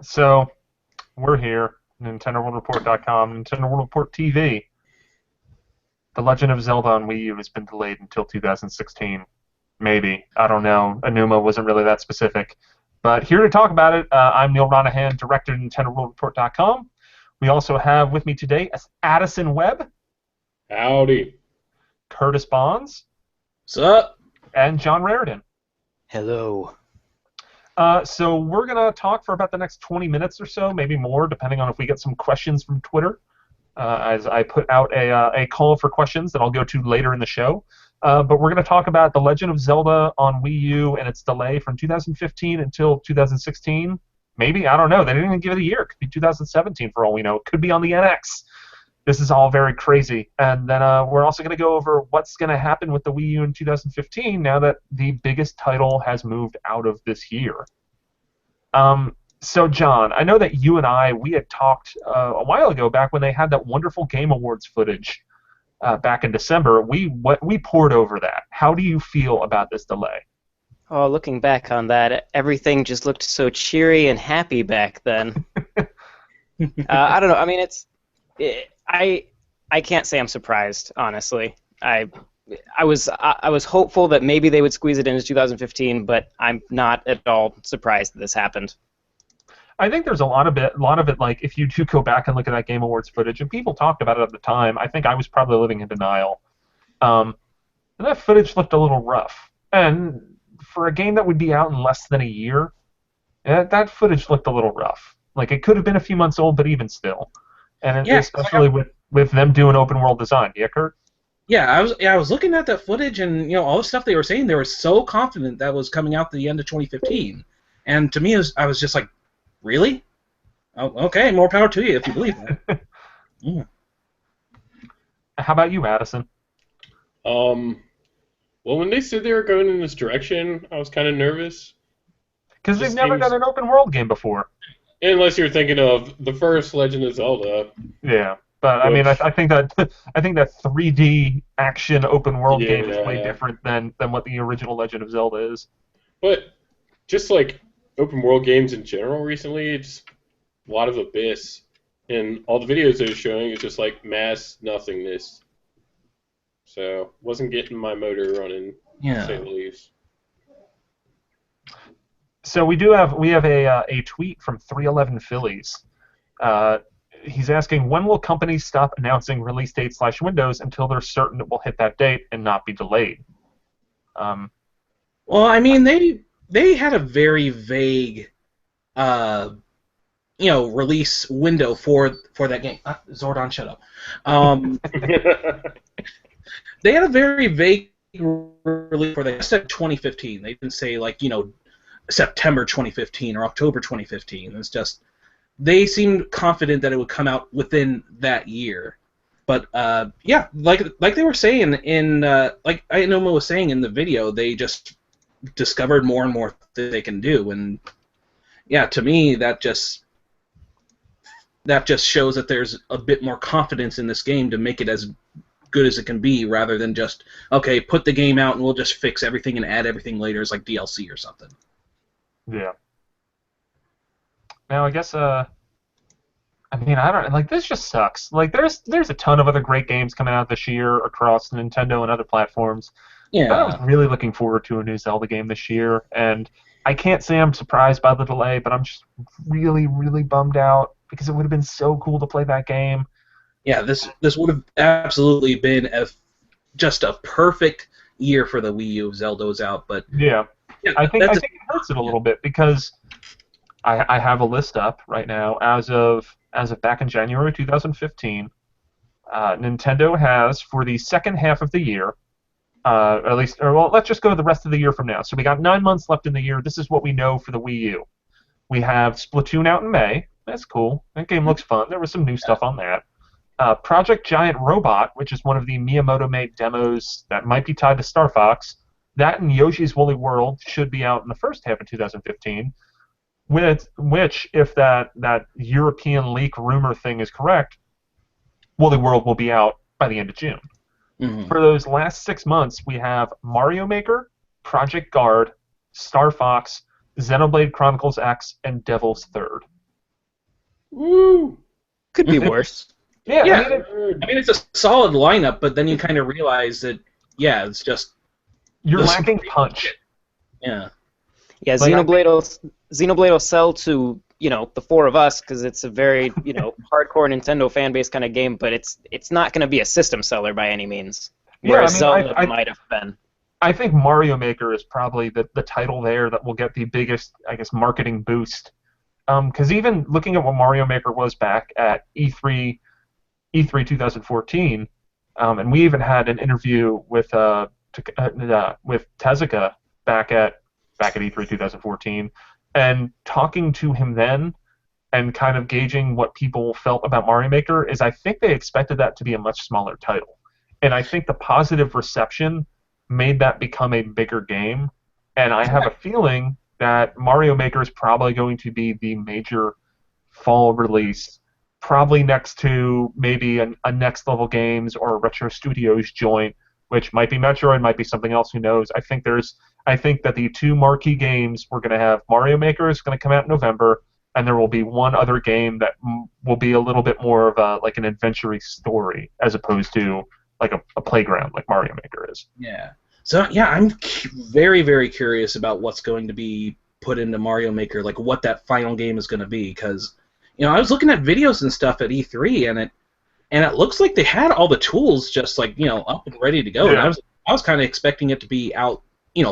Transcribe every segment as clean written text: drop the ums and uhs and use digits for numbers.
So, we're here, NintendoWorldReport.com, Nintendo World Report TV. The Legend of Zelda on Wii U has been delayed until 2016. Maybe. I don't know. Enuma wasn't really that specific. But here to talk about it, I'm Neal Ronaghan, director of NintendoWorldReport.com. We also have with me today Addison Webb, Howdy. Curtis Bonds, What's up? and John Rairdin. Hello. So we're going to talk for about the next 20 minutes or so, maybe more, depending on if we get some questions from Twitter, as I put out a call for questions that I'll go to later in the show. But we're going to talk about The Legend of Zelda on Wii U and its delay from 2015 until 2016. Maybe, I don't know. They didn't even give it a year. It could be 2017 for all we know. It could be on the NX. This is all very crazy. And then we're also going to go over what's going to happen with the Wii U in 2015 now that the biggest title has moved out of this year. So, John, I know that you and we had talked a while ago, back when they had that wonderful Game Awards footage back in December. We poured over that. How do you feel about this delay? Oh, looking back on that, everything just looked so cheery and happy back then. I don't know. I mean, I can't say I'm surprised, honestly. I was hopeful that maybe they would squeeze it into 2015, but I'm not at all surprised that this happened. I think there's a lot of it. Like, if you do go back and look at that Game Awards footage, and people talked about it at the time, I think I was probably living in denial. And that footage looked a little rough. And for a game that would be out in less than a year, that footage looked a little rough. Like, it could have been a few months old, but even still. And Yeah, especially with them doing open world design. Yeah, Kurt? Yeah, I was looking at that footage, and all the stuff they were saying, they were so confident that was coming out the end of 2015. And to me, I was just like, really? Oh, okay, more power to you if you believe that. Yeah. How about you, Addison? Well, when they said they were going in this direction, I was kind of nervous. Because they've Just never seems- done an open world game before. Unless you're thinking of the first Legend of Zelda. Yeah, but I mean, I think that 3D action open world game is way Yeah. different than what the original Legend of Zelda is. But just like open world games in general recently, it's a lot of abyss. And all the videos they were showing is just like mass nothingness. So wasn't getting my motor running, to say the least. So we have a tweet from 311 Phillies. He's asking, when will companies stop announcing release dates / windows until they're certain it will hit that date and not be delayed? Well, I mean, they had a very vague, release window for that game. Zordon, shut up. They had a very vague release for that. They said 2015. They didn't say September 2015 or October 2015. It's just they seemed confident that it would come out within that year. But yeah, like they were saying in like Inoma was saying in the video, they just discovered more and more that they can do, and yeah, to me that just shows that there's a bit more confidence in this game to make it as good as it can be, rather than just, okay, put the game out and we'll just fix everything and add everything later as like DLC or something. Yeah. Now I guess I mean, I don't like, this just sucks. Like, there's a ton of other great games coming out this year across Nintendo and other platforms. Yeah. But I was really looking forward to a new Zelda game this year, and I can't say I'm surprised by the delay, but I'm just really, really bummed out because it would have been so cool to play that game. Yeah, this would have absolutely been just a perfect year for the Wii U if Zelda was out, but Yeah. yeah, I think it hurts it a little bit because I have a list up right now as of back in January 2015. Nintendo has, for the second half of the year, let's just go to the rest of the year from now. So we got 9 months left in the year. This is what we know for the Wii U. We have Splatoon out in May. That's cool. That game looks fun. There was some new stuff on that. Project Giant Robot, which is one of the Miyamoto-made demos that might be tied to Star Fox. That and Yoshi's Woolly World should be out in the first half of 2015. Which, if that European leak rumor thing is correct, Woolly World will be out by the end of June. Mm-hmm. For those last 6 months, we have Mario Maker, Project Guard, Star Fox, Xenoblade Chronicles X, and Devil's Third. Woo! Could be worse. Yeah, Yeah. Nerd. I mean, it's a solid lineup, but then you kind of realize that, yeah, it's just you're This- lacking punch. yeah. Yeah, Like, Xenoblade will sell to the four of us because it's a very hardcore Nintendo fan base kind of game, but it's not going to be a system seller by any means. Yeah, Whereas I mean, Zelda might have been. I think Mario Maker is probably the title there that will get the biggest, I guess, marketing boost. Because even looking at what Mario Maker was back at E3 2014, and we even had an interview with Tezuka back at E3 2014, and talking to him then, and kind of gauging what people felt about Mario Maker is I think they expected that to be a much smaller title, and I think the positive reception made that become a bigger game, and I have a feeling that Mario Maker is probably going to be the major fall release, probably next to maybe a Next Level Games or a Retro Studios joint, which might be Metroid, might be something else, who knows. I think that the two marquee games we're going to have, Mario Maker is going to come out in November, and there will be one other game that will be a little bit more of like an adventure-y story as opposed to like a playground like Mario Maker is. Yeah. So yeah, I'm very, very curious about what's going to be put into Mario Maker, like what that final game is going to be, because I was looking at videos and stuff at E3, and it looks like they had all the tools just like up and ready to go. Yeah. And I was kind of expecting it to be out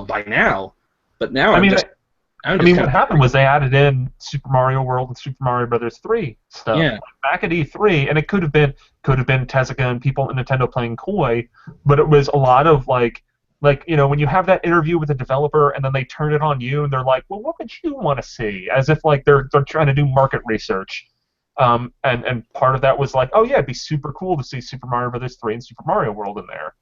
by now, but now what happened was they added in Super Mario World and Super Mario Brothers 3 stuff back at E3, and it could have been Tezuka and people at Nintendo playing coy, but it was a lot of like when you have that interview with a developer and then they turn it on you and they're like, well, what would you want to see? As if like they're trying to do market research. And part of that was like, oh yeah, it'd be super cool to see Super Mario Brothers 3 and Super Mario World in there.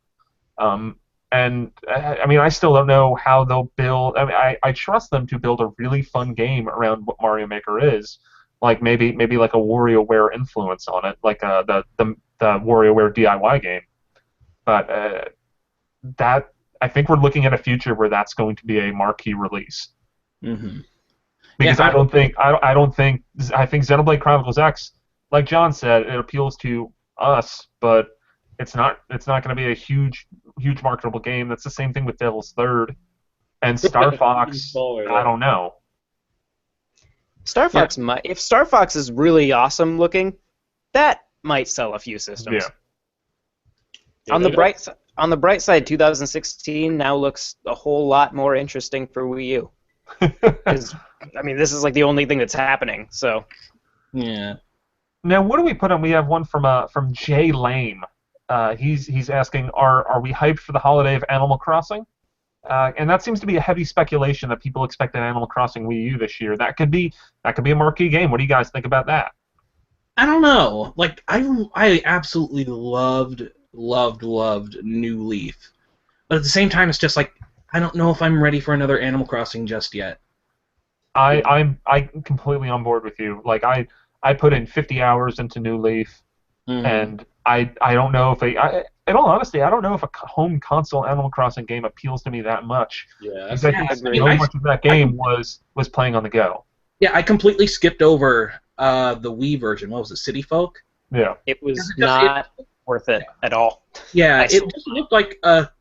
And I mean, I still don't know how they'll build. I mean, I trust them to build a really fun game around what Mario Maker is, like maybe like a WarioWare influence on it, like the WarioWare DIY game. But that I think we're looking at a future where that's going to be a marquee release. Mm-hmm. Because I think Xenoblade Chronicles X, like John said, it appeals to us, but it's not going to be a huge marketable game. That's the same thing with Devil's Third and Star Fox. I don't know. Star Fox might, if Star Fox is really awesome looking, that might sell a few systems. Yeah. On the bright side, 2016 now looks a whole lot more interesting for Wii U. I mean, this is like the only thing that's happening. So. Yeah. Now, what do we put on? We have one from Jay Lame. He's asking, are we hyped for the holiday of Animal Crossing? And that seems to be a heavy speculation that people expect an Animal Crossing Wii U this year. That could be a marquee game. What do you guys think about that? I don't know. Like I absolutely loved New Leaf, but at the same time, it's just like I don't know if I'm ready for another Animal Crossing just yet. I'm completely on board with you. Like I put in 50 hours into New Leaf, and I don't know if in all honesty, I don't know if a home console Animal Crossing game appeals to me that much. Yeah, because I think so much of that game was playing on the go. Yeah, I completely skipped over the Wii version. What was it, City Folk? Yeah. It was not worth it at all. Yeah, it just looked like what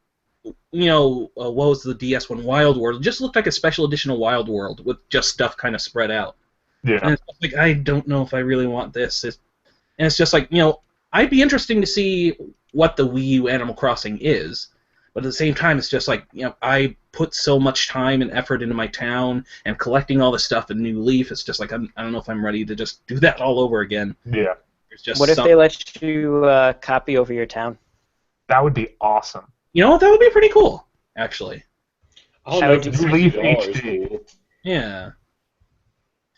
was the DS one? Wild World. It just looked like a special edition of Wild World with just stuff kind of spread out. Yeah. And it's like I don't know if I really want this. And it's just like I'd be interesting to see what the Wii U Animal Crossing is, but at the same time, it's just like I put so much time and effort into my town and collecting all the stuff in New Leaf. It's just like I don't know if I'm ready to just do that all over again. Yeah. Just what if they let you copy over your town? That would be awesome. That would be pretty cool, actually. I don't know if New Leaf $60 HD. cool. Yeah.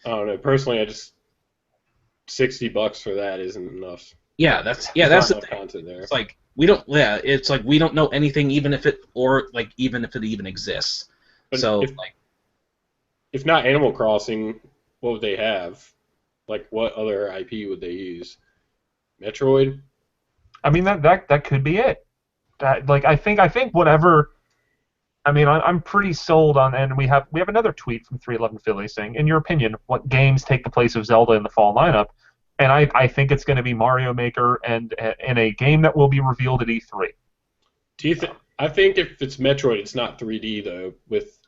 I don't know. Personally, $60 for that isn't enough. Yeah, that's the Not thing. enough content there. It's like we don't know anything, even if it even exists. But so if not Animal Crossing, what would they have? Like, what other IP would they use? Metroid? I mean, that could be it. I think whatever. I mean, I'm pretty sold on, and we have another tweet from 311 Philly saying, in your opinion, what games take the place of Zelda in the fall lineup? And I think it's going to be Mario Maker and in a game that will be revealed at E3. Do you think? I think if it's Metroid, it's not 3D though. With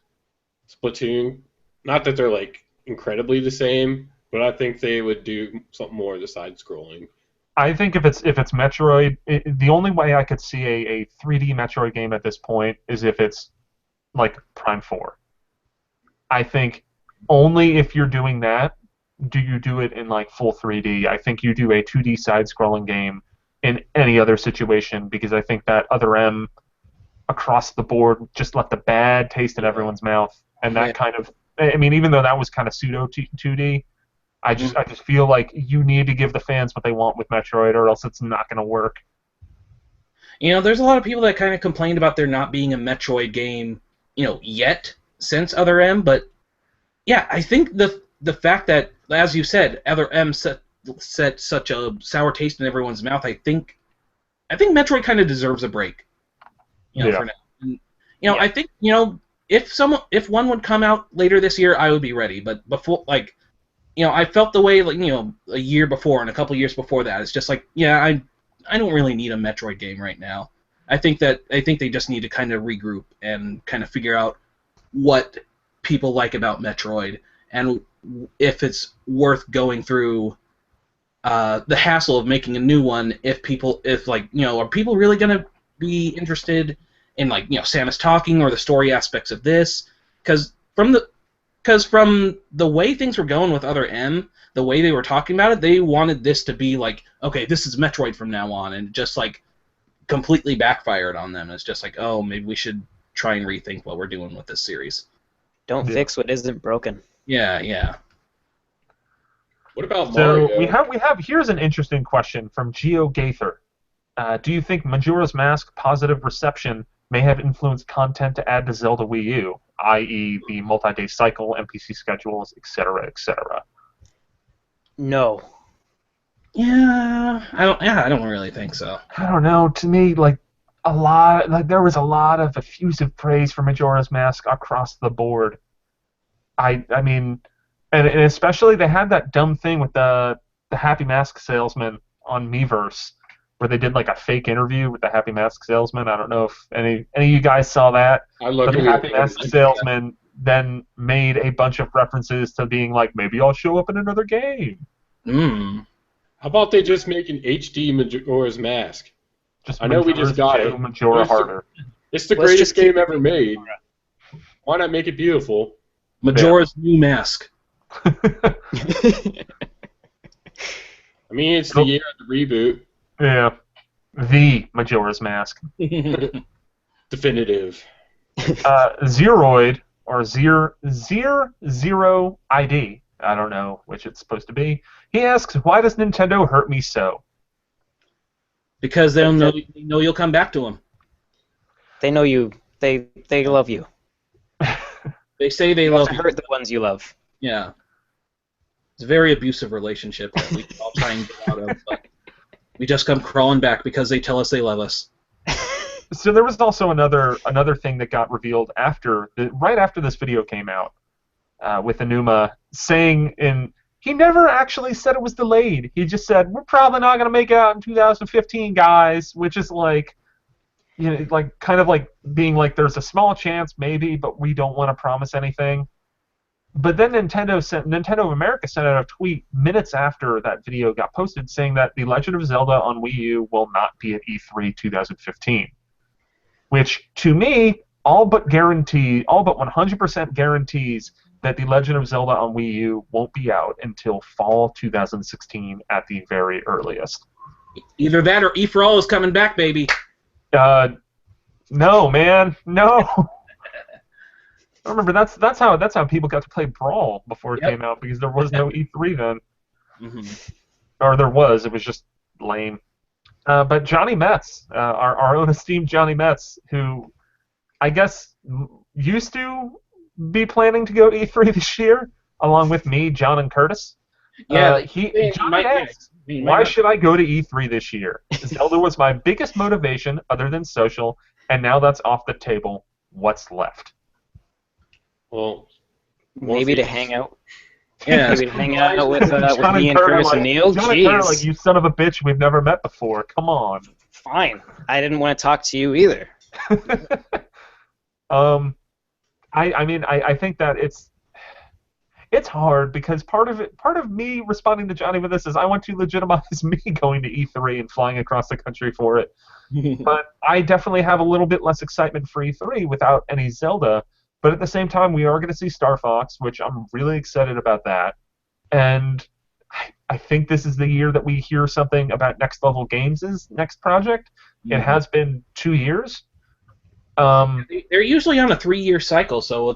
Splatoon, not that they're like incredibly the same, but I think they would do something more of the side scrolling. I think if it's Metroid, the only way I could see a 3D Metroid game at this point is if it's like Prime 4. I think only if you're doing that do you do it in like full 3D. I think you do a 2D side-scrolling game in any other situation, because I think that Other M across the board just left a bad taste in everyone's mouth, and that kind of, I mean, even though that was kind of pseudo 2D, I just feel like you need to give the fans what they want with Metroid, or else it's not going to work. You know, there's a lot of people that kind of complained about there not being a Metroid game, yet since Other M, but yeah, I think the fact that, as you said, Other M set such a sour taste in everyone's mouth, I think Metroid kind of deserves a break. For now. And, I think, if one would come out later this year, I would be ready. But before, I felt the way, a year before and a couple years before that. It's just like, I don't really need a Metroid game right now. I think they just need to kind of regroup and kind of figure out what people like about Metroid and if it's worth going through the hassle of making a new one. Are people really gonna be interested in Samus talking or the story aspects of this? Because from the way things were going with Other M, the way they were talking about it, they wanted this to be like, okay, this is Metroid from now on, and just completely backfired on them. It's just like, oh, maybe we should try and rethink what we're doing with this series. Don't fix what isn't broken. Yeah. What about Mario? So we have here's an interesting question from Geo Gaither. Do you think Majora's Mask positive reception may have influenced content to add to Zelda Wii U, i.e. the multi-day cycle, NPC schedules, etc., etc.? No. Yeah, I don't really think so. I don't know. To me, there was a lot of effusive praise for Majora's Mask across the board. I mean, and especially they had that dumb thing with the Happy Mask salesman on Miiverse, where they did a fake interview with the Happy Mask salesman. I don't know if any of you guys saw that. But the Happy Mask salesman then made a bunch of references to being like, maybe I'll show up in another game. How about they just make an HD Majora's Mask? I know we just got it. Majora harder. It's the greatest game ever made. Why not make it beautiful? Majora's new mask. I mean, it's the year of the reboot. Yeah. The Majora's Mask. Definitive. Zeroid, or Zero ID, I don't know which it's supposed to be. He asks, why does Nintendo hurt me so? Because they know you'll come back to them. They know you. They love you. They say they love you. Hurt the ones you love. Yeah. It's a very abusive relationship that we all try and get out of, but we just come crawling back because they tell us they love us. So there was also another thing that got revealed right after this video came out, with Enuma saying he never actually said it was delayed. He just said, we're probably not going to make it out in 2015, guys, which is kind of like being like, there's a small chance maybe, but we don't want to promise anything. But then Nintendo of America sent out a tweet minutes after that video got posted saying that The Legend of Zelda on Wii U will not be at E3 2015. Which, to me, all but 100% guarantees that The Legend of Zelda on Wii U won't be out until fall 2016 at the very earliest. Either that or E4All is coming back, baby. No, man, no. I remember that's how people got to play Brawl before it came out, because there was no E3 then. Mm-hmm. Or there was. It was just lame. But Johnny Metz, our own esteemed Johnny Metz, who I guess used to be planning to go to E3 this year, along with me, John, and Curtis. Yeah, Johnny asks, why should I go to E3 this year? Zelda was my biggest motivation other than social, and now that's off the table. what's left. Well, Maybe to hang out. Yeah. Maybe to hang out with John me and Carter, Curtis like, and Neal. John and Carter, Jeez. like, you son of a bitch, we've never met before. Come on. Fine. I didn't want to talk to you either. I think that it's hard because part of me responding to Johnny with this is I want to legitimize me going to E3 and flying across the country for it. But I definitely have a little bit less excitement for E3 without any Zelda. But at the same time, we are going to see Star Fox, which I'm really excited about that. And I think this is the year that we hear something about Next Level Games' next project. It has been 2 years. They're usually on a 3-year cycle, so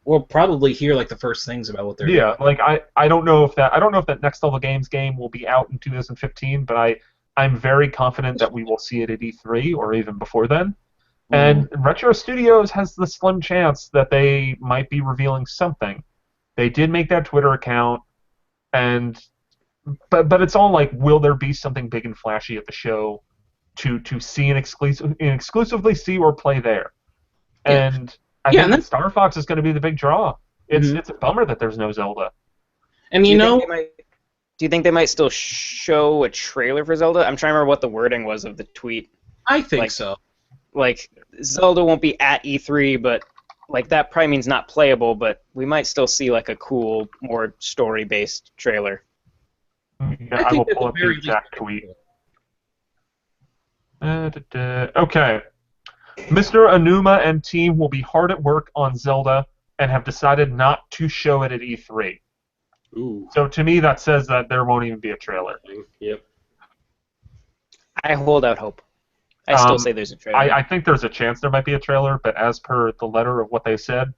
we'll probably hear like the first things about what they're doing. Like I don't know if that Next Level Games game will be out in 2015, but I'm very confident that we will see it at E3 or even before then. And Retro Studios has the slim chance that they might be revealing something. They did make that Twitter account, but it's all like, will there be something big and flashy at the show to see and exclusively see or play there? And I think that Star Fox is going to be the big draw. It's a bummer that there's no Zelda. And do you think they might still show a trailer for Zelda? I'm trying to remember what the wording was of the tweet. I think so. Like, Zelda won't be at E3, but like that probably means not playable, but we might still see like a cool, more story-based trailer. I will pull up the exact tweet. Okay. Mr. Anuma and team will be hard at work on Zelda and have decided not to show it at E3. Ooh. So to me, that says that there won't even be a trailer. Yep. I hold out hope. I still say there's a trailer. I think there's a chance there might be a trailer, but as per the letter of what they said,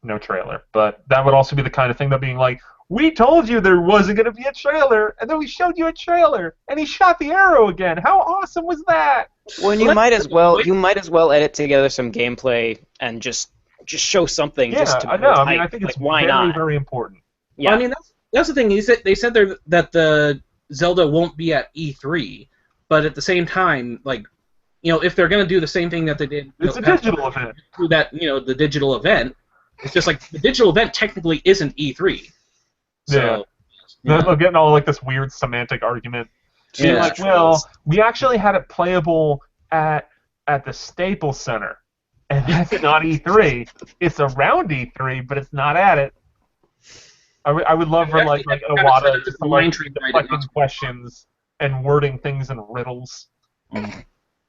no trailer. But that would also be the kind of thing that being like, we told you there wasn't going to be a trailer, and then we showed you a trailer, and he shot the arrow again. How awesome was that? Well, and you might as well edit together some gameplay and just show something. Yeah, just to I know. I mean, I think it's why very, not? very important. Yeah. Well, I mean, that's the thing. They said that the Zelda won't be at E3, but at the same time, like, if they're going to do the same thing that they did, it's a digital event. Through that, the digital event, it's just like the digital event technically isn't E3. So, they're getting all like this weird semantic argument. Yeah. Like, well, we actually had it playable at the Staples Center, and that's not E3. It's around E3, but it's not at it. I would love for like Iwata just to like deflecting questions and wording things in riddles.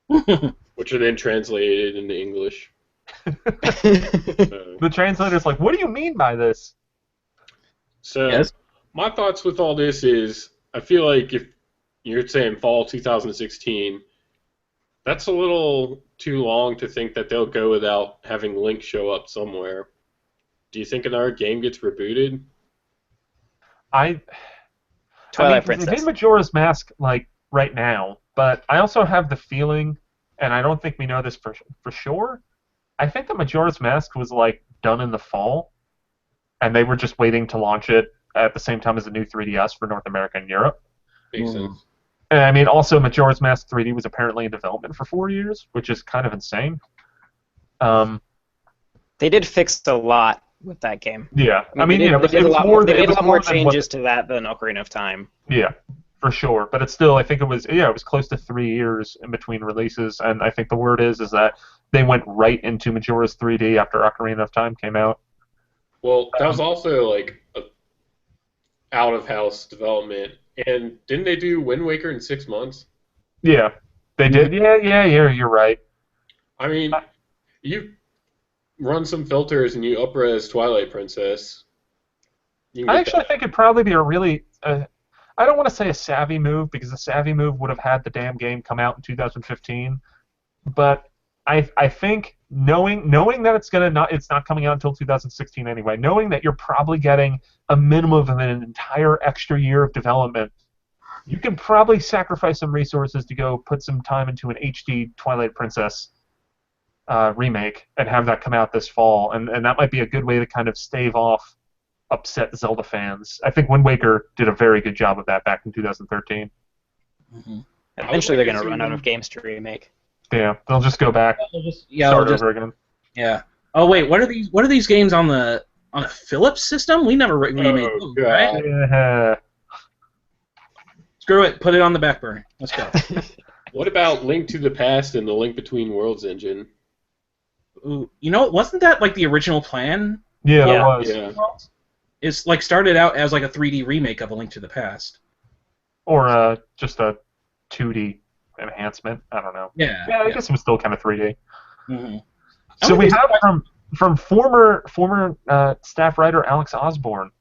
Which are then translated into English. The translator's like, what do you mean by this? So, my thoughts with all this is, I feel like if you're saying fall 2016, that's a little too long to think that they'll go without having Link show up somewhere. Do you think another game gets rebooted? Twilight Princess. Princess. They did Majora's Mask like right now, but I also have the feeling, and I don't think we know this for sure, I think that Majora's Mask was like done in the fall, and they were just waiting to launch it at the same time as the new 3DS for North America and Europe. Makes sense. And I mean, also Majora's Mask 3D was apparently in development for 4 years, which is kind of insane. They did fix a lot with that game. Yeah, They did a lot more changes to that than Ocarina of Time. Yeah, for sure. But it's still, I think it was close to 3 years in between releases, and I think the word is that they went right into Majora's 3D after Ocarina of Time came out. Well, that was also like a out-of-house development, and didn't they do Wind Waker in 6 months? Yeah, they did. Yeah, you're right. I mean, you run some filters and you up-res Twilight Princess. I actually think it'd probably be a really, I don't want to say a savvy move, because a savvy move would have had the damn game come out in 2015, but I think knowing that it's not coming out until 2016 anyway, knowing that you're probably getting a minimum of an entire extra year of development, you can probably sacrifice some resources to go put some time into an HD Twilight Princess remake and have that come out this fall, and that might be a good way to kind of stave off upset Zelda fans. I think Wind Waker did a very good job of that back in 2013. Mm-hmm. Eventually they're going to run out of games to remake. Yeah, they'll just go back, start over again. Yeah, Oh wait, what are these? What are these games on the Philips system? We never remade Oh, those, God. right? Yeah. Screw it. Put it on the back burner. Let's go. What about Link to the Past and the Link Between Worlds engine? Ooh, you know, wasn't that like the original plan? Yeah, Yeah. it was. Yeah. It's like started out as like a 3D remake of A Link to the Past. Or just a 2D enhancement. I don't know. Yeah. Yeah, I guess it was still kind of 3D. Mhm. So I we wouldn't have from former staff writer Alex Osborne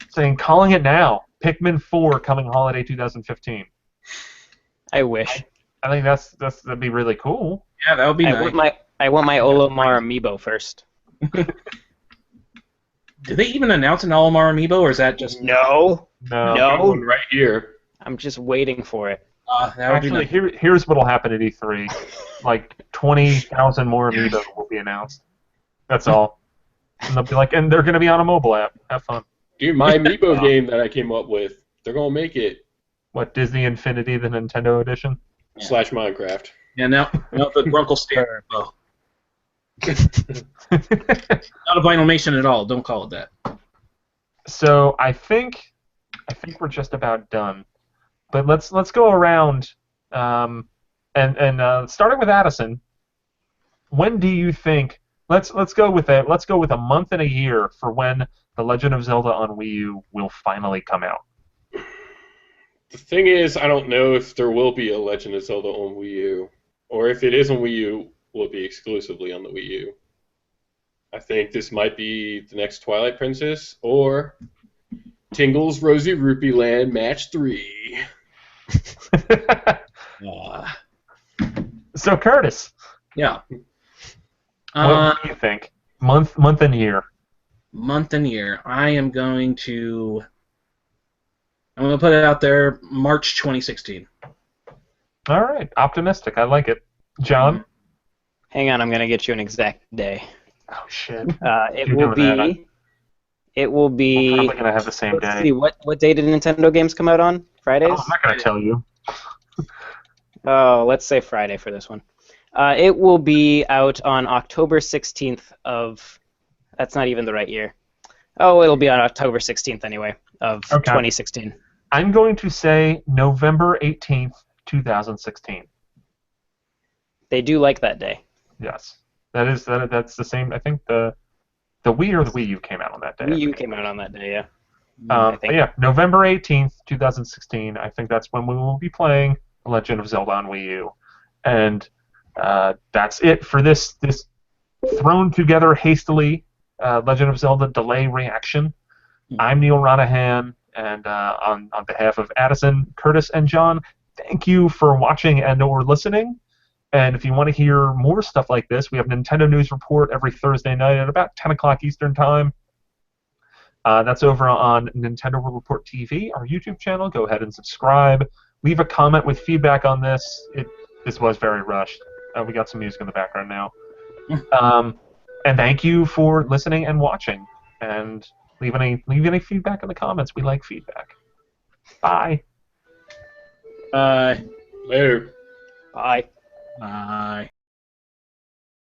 saying, calling it now, Pikmin 4 coming holiday 2015. I wish. I think that'd be really cool. Yeah, that would be nice. I want my Olimar amiibo first. Did they even announce an Olimar amiibo, or is that just No. No. No. Got one right here. I'm just waiting for it. that would be Actually, nice. here's what'll happen at E3. Like 20,000 more amiibo will be announced. That's all. And they'll be like, and they're going to be on a mobile app. Have fun. Dude, my amiibo game that I came up with, they're going to make it What, Disney Infinity, the Nintendo edition? Yeah. / Minecraft. Yeah, now the Grunkle Stare amiibo. Not a Vinylmation at all. Don't call it that. So I think we're just about done. But let's go around, and starting with Addison. When do you think? Let's go with a month and a year for when the Legend of Zelda on Wii U will finally come out. The thing is, I don't know if there will be a Legend of Zelda on Wii U, or if it is on Wii U, will it be exclusively on the Wii U. I think this might be the next Twilight Princess, or Tingle's Rosy Rupee Land Match 3. So Curtis, Yeah. what do you think? Month and year. Month and year. I'm going to put it out there. March 2016. All right, optimistic. I like it. John. Hang on, I'm gonna get you an exact day. Oh shit. It You're will doing that, be. It will We're be. probably gonna have the same Let's day. see. What day did Nintendo games come out on? Fridays. Oh, I'm not gonna tell you. Oh, let's say Friday for this one. It will be out on October 16th of. That's not even the right year. Oh, it'll be on October 16th anyway of Okay. 2016. I'm going to say November 18th, 2016. They do like that day. Yes, that's the same. I think the Wii or the Wii U came out on that day. Wii U came out on that day, yeah. I But think. yeah, November 18th, 2016. I think that's when we will be playing Legend of Zelda on Wii U, and that's it for this thrown together hastily Legend of Zelda delay reaction. I'm Neal Ronaghan, and on behalf of Addison, Curtis, and John, thank you for watching and/or listening. And if you want to hear more stuff like this, we have Nintendo News Report every Thursday night at about 10 o'clock Eastern Time. That's over on Nintendo World Report TV, our YouTube channel. Go ahead and subscribe. Leave a comment with feedback on this. This was very rushed. We got some music in the background now. And thank you for listening and watching. And leave any feedback in the comments. We like feedback. Bye. Bye. Later. Bye. Bye.